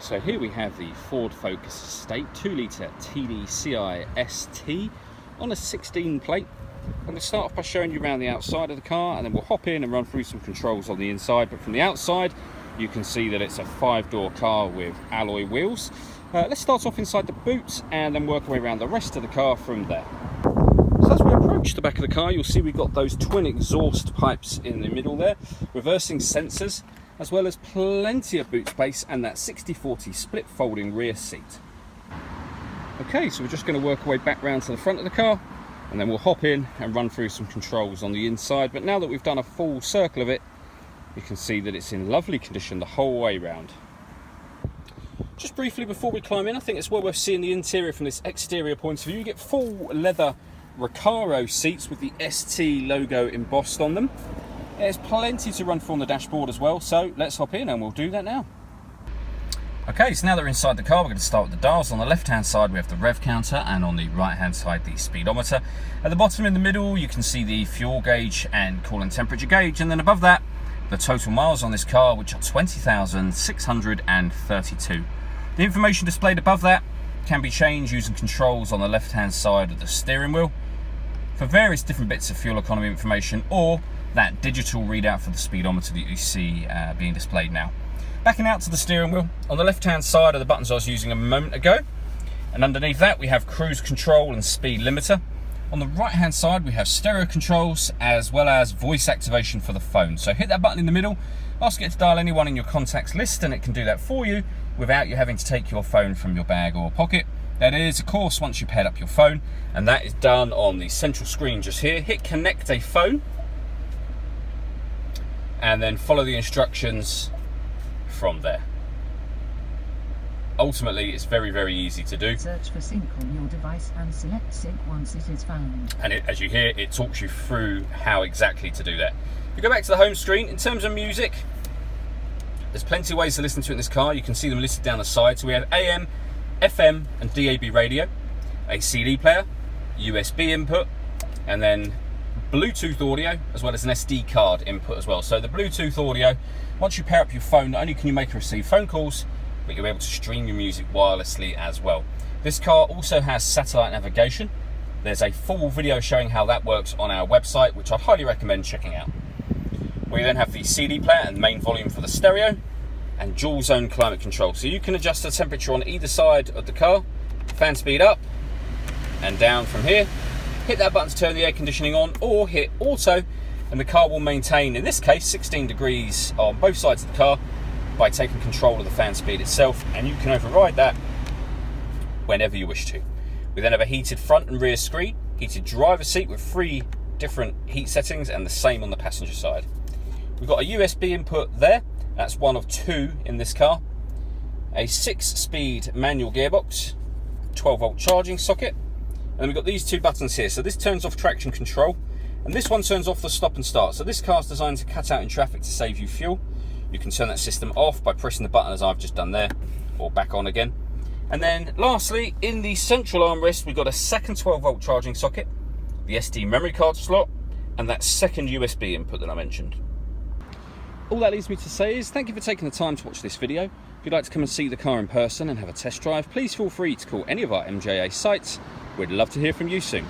So here we have the Ford Focus Estate 2-litre TDCi ST on a 16 plate. I'm going to start off by showing you around the outside of the car, and then we'll hop in and run through some controls on the inside. But from the outside, you can see that it's a 5-door car with alloy wheels. Let's start off inside the boot and then work our way around the rest of the car from there. So as we approach the back of the car, you'll see we've got those twin exhaust pipes in the middle there, reversing sensors, as well as plenty of boot space and that 60/40 split folding rear seat. Okay, so we're just going to work our way back round to the front of the car, and then we'll hop in and run through some controls on the inside. But now that we've done a full circle of it, you can see that it's in lovely condition the whole way round. Just briefly before we climb in, I think it's well worth seeing the interior from this exterior point of view. You get full leather Recaro seats with the ST logo embossed on them. There's plenty to run through on the dashboard as well, so let's hop in and we'll do that now. Okay, so now that we're inside the car, we're going to start with the dials. On the left-hand side, we have the rev counter, and on the right-hand side, the speedometer. At the bottom in the middle, you can see the fuel gauge and coolant temperature gauge, and then above that, the total miles on this car, which are 20,632. The information displayed above that can be changed using controls on the left-hand side of the steering wheel for various different bits of fuel economy information, or that digital readout for the speedometer that you see being displayed now. Backing out to the steering wheel, on the left-hand side are the buttons I was using a moment ago, and underneath that we have cruise control and speed limiter. On the right-hand side we have stereo controls as well as voice activation for the phone. So hit that button in the middle, ask it to dial anyone in your contacts list, and it can do that for you without you having to take your phone from your bag or pocket. That is, of course, once you paired up your phone, and that is done on the central screen just here. Hit connect a phone, and then follow the instructions from there. Ultimately, it's very, very easy to do. Search for sync on your device and select sync once it is found. And as you hear, it talks you through how exactly to do that. If you go back to the home screen, in terms of music, there's plenty of ways to listen to it in this car. You can see them listed down the side. So we have AM, FM and DAB radio, a CD player, USB input, and then Bluetooth audio, as well as an SD card input as well. So the Bluetooth audio, once you pair up your phone, not only can you make and receive phone calls, but you're able to stream your music wirelessly as well. This car also has satellite navigation. There's a full video showing how that works on our website, which I'd highly recommend checking out. We then have the CD player and main volume for the stereo, and dual zone climate control. So you can adjust the temperature on either side of the car, fan speed up and down from here. Hit that button to turn the air conditioning on, or hit auto, and the car will maintain, in this case, 16 degrees on both sides of the car by taking control of the fan speed itself, and you can override that whenever you wish to. We then have a heated front and rear screen, heated driver's seat with 3 different heat settings, and the same on the passenger side. We've got a USB input there. That's one of 2 in this car. A 6-speed manual gearbox, 12-volt charging socket, and then we've got these 2 buttons here. So this turns off traction control, and this one turns off the stop and start. So this car's designed to cut out in traffic to save you fuel. You can turn that system off by pressing the button as I've just done there, or back on again. And then lastly, in the central armrest, we've got a second 12-volt charging socket, the SD memory card slot, and that second USB input that I mentioned. All that leaves me to say is thank you for taking the time to watch this video. If you'd like to come and see the car in person and have a test drive, please feel free to call any of our MJA sites. We'd love to hear from you soon.